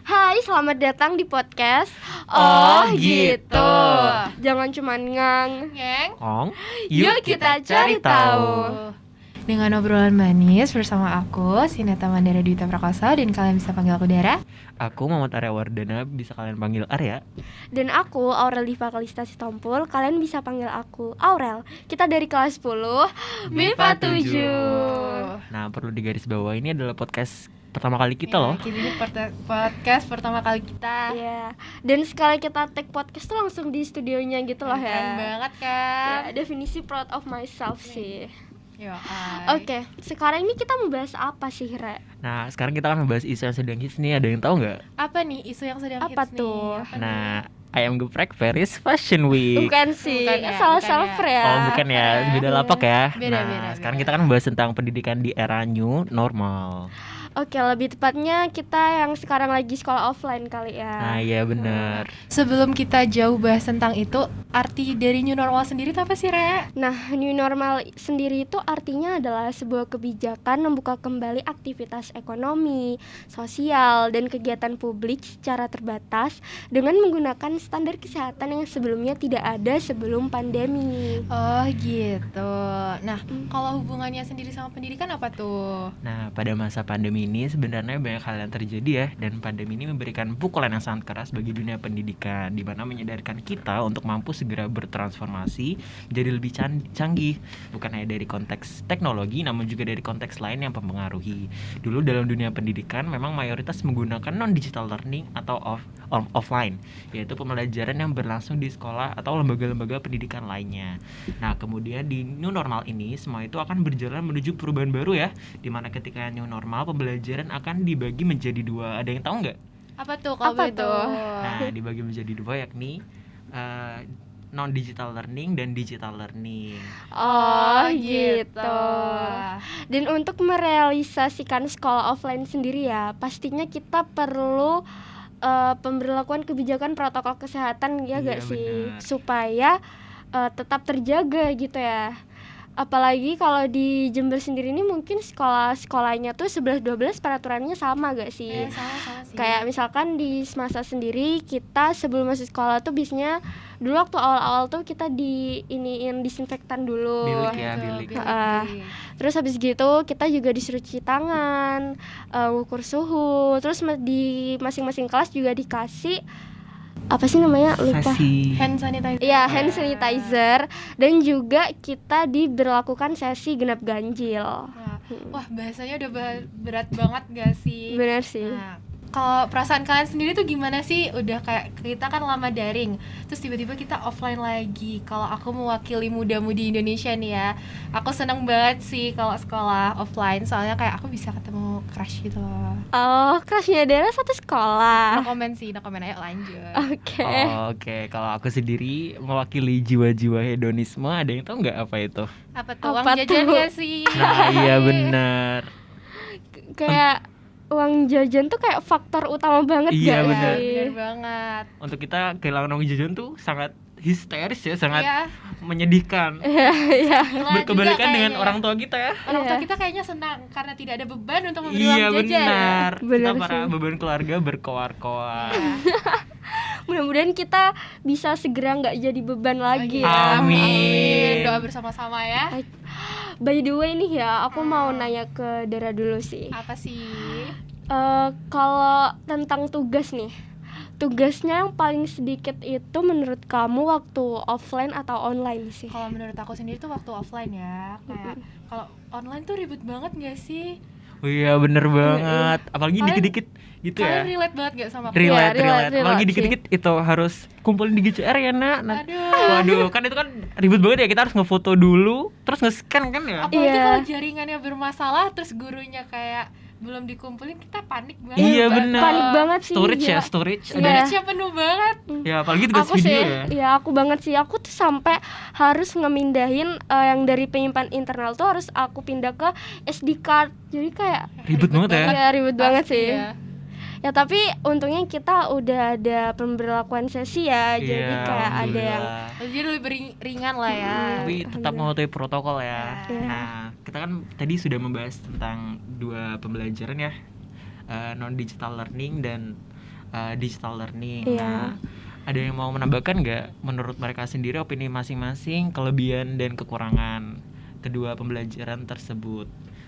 Hai, selamat datang di podcast. Oh, gitu. Jangan cuman ngang. Ngeng. Ong, Yuk kita cari tahu. Dengan obrolan manis bersama aku, Sineta Mandara Dwita Prakoso, dan kalian bisa panggil aku Dara. Aku Muhammad Arya Wardana, bisa kalian panggil Arya. Dan aku Aurel Diva Kalista Sitompul. Kalian bisa panggil aku Aurel. Kita dari kelas 10 MIPA 7. Nah, perlu digarisbawahi ini adalah podcast pertama kali kita loh. Ini podcast pertama kali kita. Iya. Dan sekali kita take podcast tuh langsung di studionya gitu loh Keren ya. banget kan? Ya, definisi proud of myself sih. Yo, Oke, sekarang ini kita membahas apa sih, Re? Nah, sekarang kita akan membahas isu yang sedang hits nih. Ada yang tahu nggak? Apa nih isu yang sedang Apa hits tuh? nih? Apa Nah, Ayam Geprek Paris Fashion Week. Bukan sih, Bukan ya, salah bukan ya. Oh, bukan ya, beda Iya. lapak ya. Beda, Nah, beda, sekarang beda. kita akan membahas tentang pendidikan di era new normal. Oke, lebih tepatnya kita yang sekarang lagi sekolah offline kali ya. Nah, iya benar. Sebelum kita jauh bahas tentang itu, arti dari new normal sendiri itu apa sih, Re? Nah, new normal sendiri itu artinya adalah sebuah kebijakan membuka kembali aktivitas ekonomi, sosial, dan kegiatan publik secara terbatas dengan menggunakan standar kesehatan yang sebelumnya tidak ada sebelum pandemi. Oh gitu. Nah, kalau hubungannya sendiri sama pendidikan apa tuh? Nah, pada masa pandemi ini sebenarnya banyak hal yang terjadi ya, dan pandemi ini memberikan pukulan yang sangat keras bagi dunia pendidikan, di mana menyadarkan kita untuk mampu segera bertransformasi menjadi lebih canggih, bukan hanya dari konteks teknologi, namun juga dari konteks lain yang mempengaruhi. Dulu dalam dunia pendidikan memang mayoritas menggunakan non-digital learning atau offline, yaitu pembelajaran yang berlangsung di sekolah atau lembaga-lembaga pendidikan lainnya. Nah, kemudian di new normal ini semua itu akan berjalan menuju perubahan baru ya, dimana ketika new normal pembelajaran akan dibagi menjadi dua. Ada yang tahu nggak? Apa tuh kalau Apa begitu? tuh? Nah, dibagi menjadi dua, yakni non-digital learning dan digital learning. Oh, gitu. Dan untuk merealisasikan sekolah offline sendiri ya, pastinya kita perlu pemberlakuan kebijakan protokol kesehatan ya Iya, gak sih? benar. Supaya tetap terjaga gitu ya. Apalagi kalau di Jember sendiri ini mungkin sekolahnya tuh 11-12 peraturannya sama gak sih? Sama sih. Kayak misalkan di Semasa sendiri kita sebelum masuk sekolah tuh biasanya dulu waktu awal-awal tuh kita iniin disinfektan dulu. Bilik ya, bilik. Terus habis gitu kita juga disuruh cuci tangan, ngukur suhu. Terus di masing-masing kelas juga dikasih apa sih namanya? Lupa. Sesi Hand sanitizer. Iya, hand sanitizer. Dan juga kita diberlakukan sesi genap ganjil. Wah, bahasanya udah berat banget gak sih? Benar sih. Nah, kalau perasaan kalian sendiri tuh gimana sih? Udah kayak kita kan lama daring, terus tiba-tiba kita offline lagi. Kalau aku mewakili muda-mudi Indonesia nih ya, aku seneng banget sih kalau sekolah offline. Soalnya kayak aku bisa ketemu crush gitu loh. Oh, crushnya Dara satu No sekolah. comment sih, no comment. Ayo lanjut. Oke. Oke, kalau aku sendiri mewakili jiwa-jiwa hedonisme, ada yang tahu nggak apa itu? Apa tuh? Apa Uang jajan tuh? gak sih? Nah, iya benar. Kayak uang jajan tuh kayak faktor utama banget Iya, gak benar. sih? Bener banget. Untuk kita kehilangan uang jajan tuh sangat histeris ya, sangat Iya. menyedihkan. Iya. Gila Berkebalikan juga dengan kayaknya. orang tua kita ya. Orang tua Iya. kita kayaknya senang karena tidak ada beban untuk memberi Iya uang jajan. benar. Benar Kita para sih. beban keluarga berkoar-koar. Mudah-mudahan kita bisa segera nggak jadi beban lagi Iya. ya. Amin. Doa bersama-sama ya. By the way nih ya, aku mau nanya ke Dara dulu sih. Apa sih? Kalau tentang tugas nih, tugasnya yang paling sedikit itu menurut kamu waktu offline atau online sih? Kalau menurut aku sendiri tuh waktu offline ya. Kayak kalau online tuh ribet banget gak sih? Oh iya bener banget. Apalagi Kalian- dikit-dikit gitu Kalian ya. relate banget gak sama aku? Relate. relate Apalagi sih. dikit-dikit itu harus kumpulin di GCR ya nak. Aduh. Waduh, kan itu kan ribet banget ya. Kita harus ngefoto dulu, terus nge-scan kan ya. Apalagi Iya. kalau jaringannya bermasalah terus gurunya kayak belum dikumpulin, kita panik banget. Iya, bener. Panik banget sih. Storage ya, gila. storage. Iya. Ada Storage-nya penuh banget. ya apalagi tugas Aku video sih, ya. ya aku banget sih. Aku tuh sampai harus ngemindahin yang dari penyimpan internal tuh harus aku pindah ke SD card. Jadi kayak Ribet banget ya. ya ribet banget Pasti sih. ya. Ya tapi untungnya kita udah ada pemberlakuan sesi ya, jadi Iya, kayak ada yang alhamdulillah. Jadi lebih ringan lah ya. Tapi tetap mematuhi protokol ya. Iya. Nah, kita kan tadi sudah membahas tentang 2 pembelajaran ya, non digital learning dan digital learning. Iya. Nah, ada yang mau menambahkan nggak menurut mereka sendiri opini masing-masing kelebihan dan kekurangan kedua pembelajaran tersebut?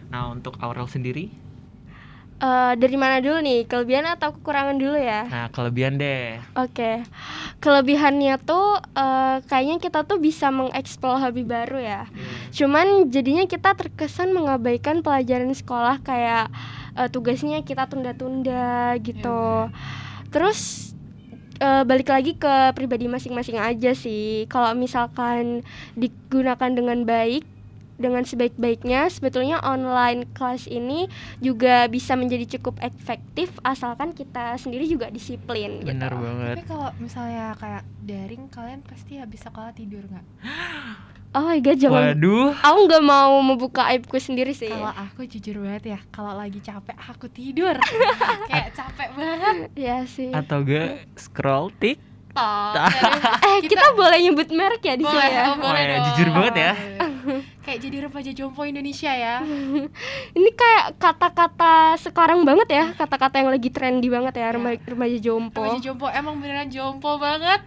Nah, untuk Aurel sendiri, dari mana dulu nih, kelebihan atau kekurangan dulu ya? nah kelebihan deh. Oke, kelebihannya tuh kayaknya kita tuh bisa mengeksplor hobi baru ya. Cuman jadinya kita terkesan mengabaikan pelajaran sekolah kayak tugasnya kita tunda-tunda gitu. Terus balik lagi ke pribadi masing-masing aja sih. Kalau misalkan digunakan dengan baik, dengan sebaik-baiknya, sebetulnya online class ini juga bisa menjadi cukup efektif asalkan kita sendiri juga disiplin gitu. Bener banget. Tapi kalau misalnya kayak daring, kalian pasti habis sekolah tidur nggak? Oh my god, jangan. Waduh. Aku nggak mau membuka aibku sendiri sih. Kalau aku jujur banget ya, kalau lagi capek aku tidur. Kayak capek banget. Ya sih. Atau gak scroll tik. Kita boleh nyebut merek ya di sini boleh, ya. boleh ya, dong. jujur banget ya. Kayak jadi remaja jompo Indonesia ya. Ini kayak kata-kata sekarang banget ya, kata-kata yang lagi trendy banget ya, remaja jompo. Remaja jompo emang beneran jompo banget.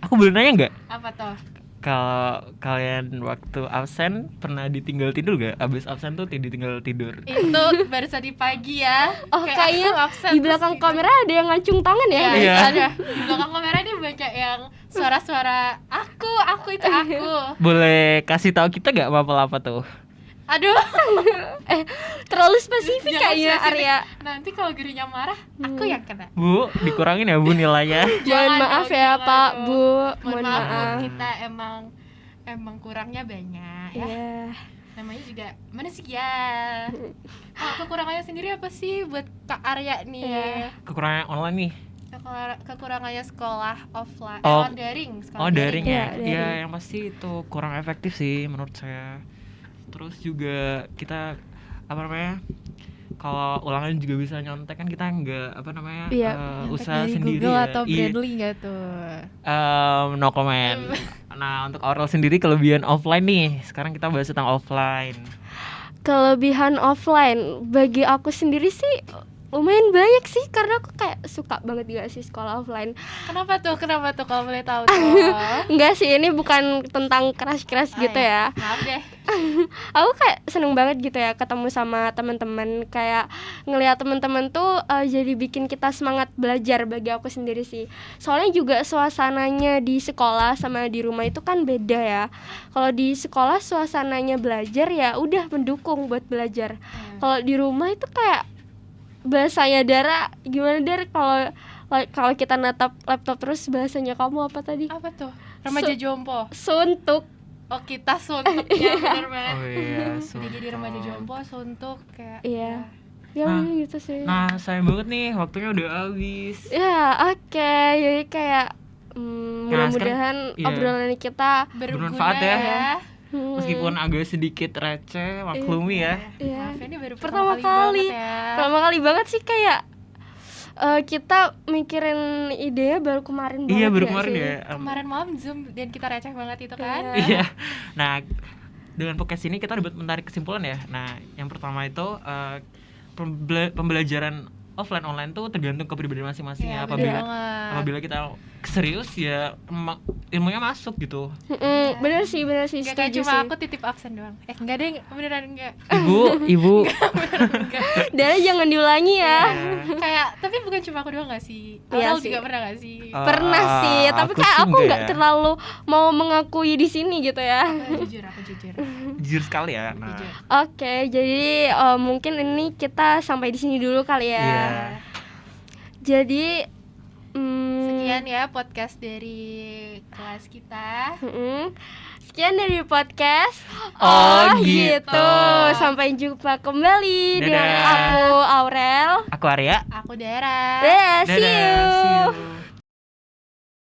Aku boleh nanya nggak? Apa tuh? Kalau kalian waktu absen pernah ditinggal tidur gak? Abis absen tuh ditinggal tidur. Itu baru tadi pagi ya. Oh, Kayak kayaknya aku absen di terus belakang tidur. kamera ada yang ngacung tangan ya. Iya, Iya. ada. Di belakang kamera dia banyak yang suara-suara aku itu aku. Boleh kasih tahu kita gak apa-apa tuh? Aduh, Terlalu spesifik jangan kayaknya spesifik. Arya. Nanti kalau gurunya marah, aku yang kena. Bu, dikurangin ya Bu nilainya. Mohon Jangan maaf dong, ya jangan Pak, dong. Bu. Mohon Mohon maaf, Bu, maaf. kita emang kurangnya banyak ya. Iya. Namanya juga manusia. Kalau kekurangannya sendiri apa sih buat Kak Arya nih? Iya. Kekurangan online nih. Kekurangannya sekolah offline, Oh. daring. Oh, daring ya. Iya, Iya, daring. yang pasti itu kurang efektif sih menurut saya. Terus juga kita apa namanya? Kalau ulangan juga bisa nyontek kan, kita nggak apa namanya? Iya. Nyontek Usaha dari sendiri Google ya. atau Iya. Brandly nggak tuh? No comment. Nah, untuk Aurel sendiri kelebihan offline nih. Sekarang kita bahas tentang offline. Kelebihan offline bagi aku sendiri sih lumayan banyak sih, karena aku kayak suka banget juga sih sekolah offline. Kenapa tuh kalau boleh tahu tuh? Enggak sih, ini bukan tentang keras-keras gitu ya. Maaf deh. Aku kayak seneng banget gitu ya ketemu sama teman-teman, kayak ngelihat teman-teman tuh jadi bikin kita semangat belajar bagi aku sendiri sih. Soalnya juga suasananya di sekolah sama di rumah itu kan beda ya. Kalau di sekolah suasananya belajar ya udah mendukung buat belajar. Kalau di rumah itu kayak bahasanya Dara gimana Dar, kalau kita natap laptop terus bahasanya kamu apa tadi? Apa tuh? Remaja jompo. Suntuk. Oh, kita suntuk ya, bener banget. Oh iya, Udah jadi remaja jompo, suntuk kayak. Iya. Ya Nah, gitu sih. Nah, sayang banget nih waktunya udah habis. Ya oke, jadi kayak sekarang, mudah-mudahan iya. obrolan kita Bermanfaat ya. Meskipun hmm, agak sedikit receh, maklumi ya. Iya. Maaf, ini baru Pertama kali kali. banget ya. pertama kali banget sih kayak kita mikirin idenya baru kemarin banget. Iya, baru nggak kemarin sih? ya. Kemarin malam Zoom dan kita receh banget itu kan. Iya. Iya. Nah, dengan podcast ini kita dapat menarik kesimpulan ya. Nah, yang pertama itu pembelajaran offline online tuh tergantung kepribadian masing-masing Iya, ya. bener Apabila banget. apabila kita serius ya ilmunya masuk gitu. Bener sih Nggak kayak setuju cuma sih. aku titip absen doang. Enggak deh, beneran enggak. Ibu. Dan jangan diulangi ya. Iya. Kayak tapi bukan cuma aku doang gak sih? Iya Aurel sih. juga pernah gak sih? Pernah sih, tapi aku kayak sih aku enggak nggak ya. terlalu mau mengakui di sini gitu ya. Aku jujur. Jujur sekali ya. Nah, Jujur. Oke, jadi mungkin ini kita sampai di sini dulu kali ya. Iya. Jadi Sekian ya podcast dari kelas kita. sekian dari podcast. Oh, gitu. Sampai jumpa kembali dengan Dadah. aku Aurel. Aku Arya. Aku Dara. Dadah, see Dadah, you. see you.